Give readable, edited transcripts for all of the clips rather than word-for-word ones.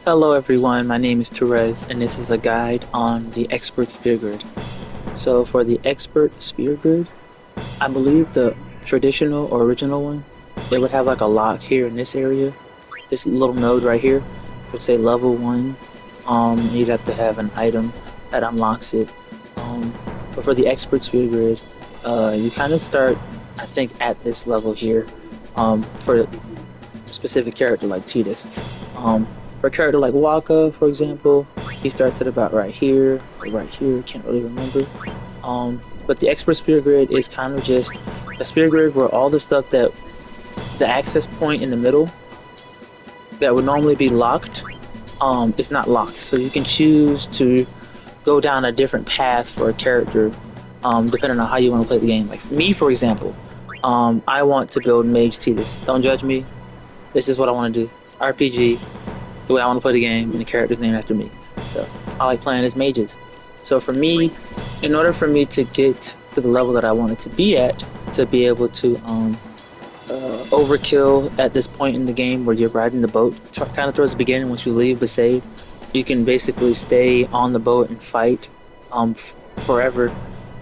Hello everyone, my name is Therese and this is a guide on the Expert Spear Grid. So for the Expert Spear Grid, I believe the traditional or original one, they would have like a lock here in this area. This little node right here would say level 1. You'd have to have an item that unlocks it. But for the Expert Spear Grid, you kind of start, I think, at this level here for a specific character like Tidus. For a character like Waka, for example, he starts at about right here, or right here, can't really remember. But the Expert Spear Grid is kind of just a spear grid where all the stuff that, the access point in the middle, that would normally be locked, it's not locked. So you can choose to go down a different path for a character, depending on how you want to play the game. Like for me, for example, I want to build Mage Tidus. Don't judge me. This is what I want to do. It's RPG. It's the way I want to play the game, and the character's named after me. So I like playing as mages. So for me, in order for me to get to the level that I wanted to be at, to be able to overkill at this point in the game where you're riding the boat, kind of towards the beginning once you leave but save, you can basically stay on the boat and fight forever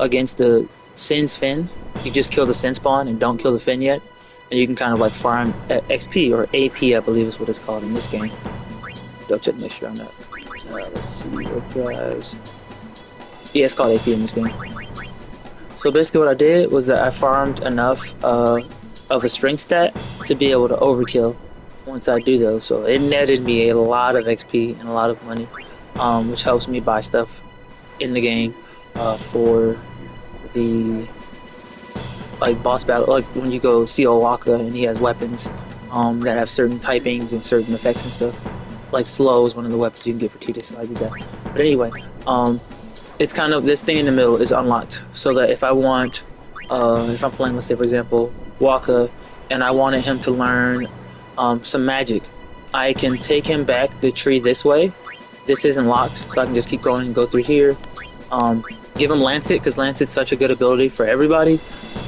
against the Sin's Fin. You just kill the Sin spawn and don't kill the Fin yet, and you can kind of like farm XP or AP, I believe is what it's called in this game. Double check to make sure I'm not. Let's see what drives. Yeah, it's called AP in this game. So basically, what I did was that I farmed enough of a strength stat to be able to overkill once I do those. So it netted me a lot of XP and a lot of money, which helps me buy stuff in the game for the boss battle. Like when you go see Owaka and he has weapons that have certain typings and certain effects and stuff. Like slow is one of the weapons you can get for Tidus, so I did that. But anyway, it's kind of, this thing in the middle is unlocked, so that if I want, if I'm playing, let's say for example, Waka, and I wanted him to learn some magic, I can take him back the tree this way. This isn't locked, so I can just keep going and go through here. Give him Lancet, because Lancet's such a good ability for everybody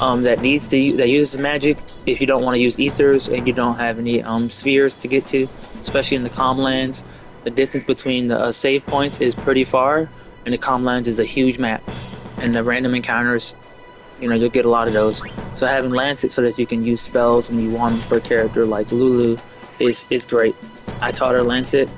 that uses magic. If you don't want to use ethers and you don't have any spheres to get to, especially in the calm lands, the distance between the save points is pretty far, and the calm lands is a huge map, and the random encounters, you know, you'll get a lot of those. So having Lancet so that you can use spells when you want them for a character like Lulu is great. I taught her Lancet,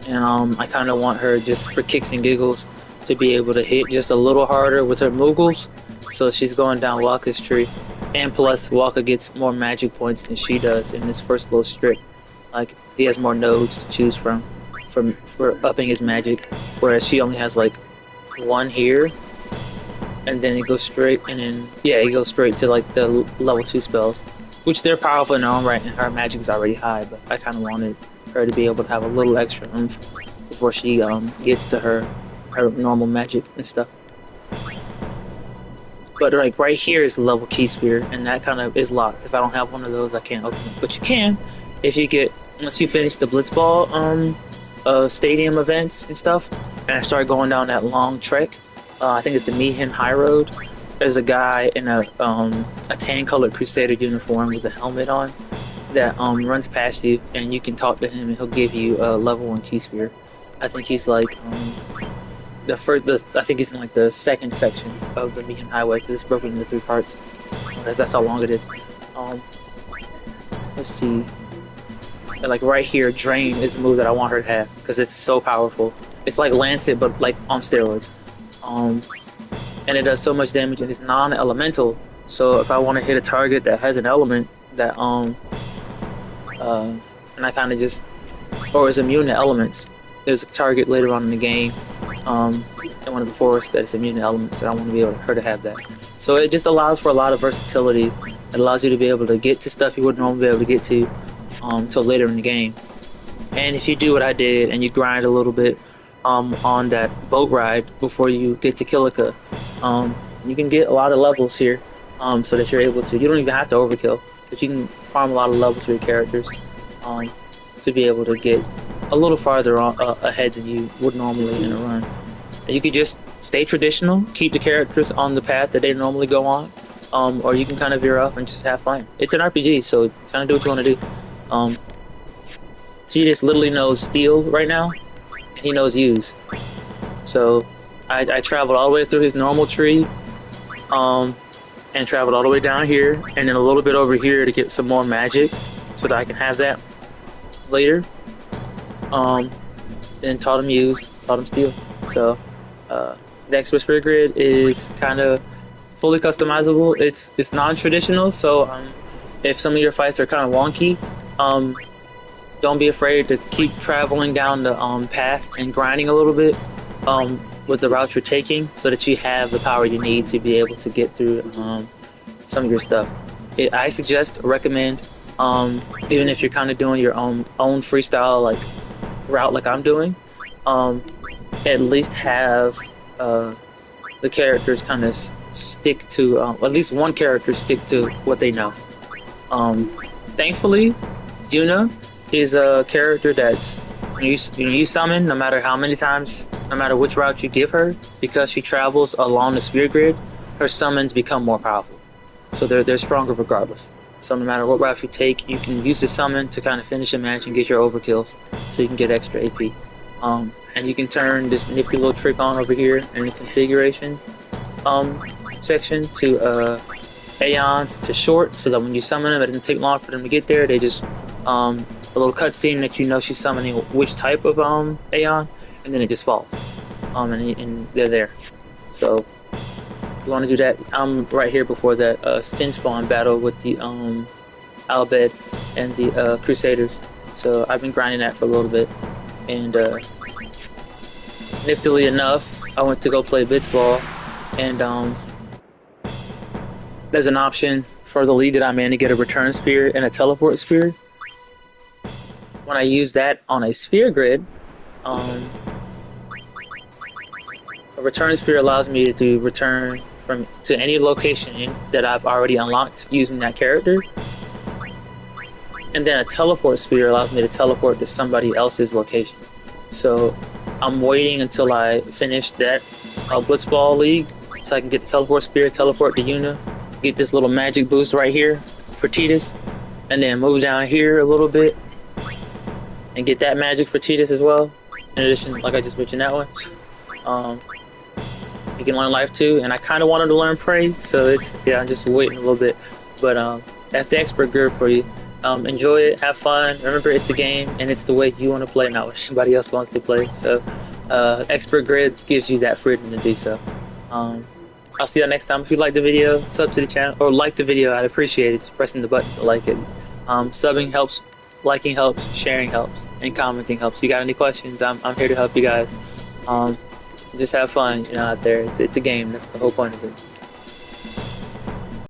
and I kind of want her just for kicks and giggles to be able to hit just a little harder with her Moogles, so she's going down Waka's tree. And plus, Waka gets more magic points than she does in this first little strip. Like, he has more nodes to choose from for upping his magic, whereas she only has like one here, and then it goes straight, and then it goes straight to like the level 2 spells, which they're powerful in their own right, and her magic is already high. But I kind of wanted her to be able to have a little extra oomph before she gets to her normal magic and stuff. But like right here is level key spear, and that kind of is locked. If I don't have one of those, I can't open it. But you can if you get, once you finish the Blitzball stadium events and stuff, and I start going down that long trek. I think it's the Mihin Highroad. There's a guy in a tan-colored Crusader uniform with a helmet on that runs past you, and you can talk to him, and he'll give you a level 1 key spear. I think he's like I think he's in like the second section of the Mihin Highway, because it's broken into 3 parts. That's how long it is. Let's see. And like right here, Drain is the move that I want her to have, because it's so powerful. It's like Lancet, but like on steroids. And it does so much damage, and it's non-elemental. So if I want to hit a target that has an element that and I kind of just, or is immune to elements. There's a target later on in the game, in one of the forests that's immune to elements, and I want to be able her to have that. So it just allows for a lot of versatility. It allows you to be able to get to stuff you wouldn't normally be able to get to till later in the game. And if you do what I did and you grind a little bit on that boat ride before you get to Kilika, you can get a lot of levels here, so that you're able to, you don't even have to overkill, but you can farm a lot of levels for your characters to be able to get a little farther ahead than you would normally in a run. And you could just stay traditional, keep the characters on the path that they normally go on, or you can kind of veer off and just have fun. It's an RPG, so kind of do what you want to do. Tidus literally knows Steel right now, and he knows Use. So I traveled all the way through his normal tree, and traveled all the way down here, and then a little bit over here to get some more magic, so that I can have that later. Then taught him Use, taught him Steel. So the Expert Spirit Grid is kind of fully customizable. It's non-traditional, so if some of your fights are kind of wonky, don't be afraid to keep traveling down the path and grinding a little bit with the route you're taking, so that you have the power you need to be able to get through some of your stuff. I suggest, recommend, even if you're kind of doing your own freestyle like route like I'm doing, at least have the characters kind of stick to at least one character stick to what they know. Thankfully, Yuna is a character that's you summon no matter how many times, no matter which route you give her, because she travels along the Spirit Grid. Her summons become more powerful, so they're stronger regardless. So no matter what route you take, you can use the summon to kind of finish a match and get your overkills, so you can get extra AP. And you can turn this nifty little trick on over here in the configurations section to Aeons to short, so that when you summon them, it doesn't take long for them to get there. They just a little cutscene that you know she's summoning which type of Aeon, and then it just falls, and they're there. So you want to do that. I'm right here before that Sin Spawn battle with the Albed and the Crusaders. So I've been grinding that for a little bit, and niftily enough, I went to go play Blitzball, and there's an option for the league that I'm in to get a return spear and a teleport spear. When I use that on a sphere grid, a return spear allows me to return to any location that I've already unlocked using that character. And then a teleport spear allows me to teleport to somebody else's location. So I'm waiting until I finish that Blitzball league, so I can get the teleport spear, teleport to Yuna, get this little magic boost right here for Tidus, and then move down here a little bit and get that magic for Tidus as well. In addition, like I just mentioned that one. You can learn life too, and I kind of wanted to learn Prey, so I'm just waiting a little bit. But that's the expert grid for you. Enjoy it, have fun. Remember, it's a game, and it's the way you want to play, not what anybody else wants to play. So, expert grid gives you that freedom to do so. I'll see you next time. If you like the video, sub to the channel, or like the video. I'd appreciate it. Just pressing the button to like it. Subbing helps, liking helps, sharing helps, and commenting helps. If you got any questions, I'm here to help you guys. Just have fun, out there. It's a game. That's the whole point of it.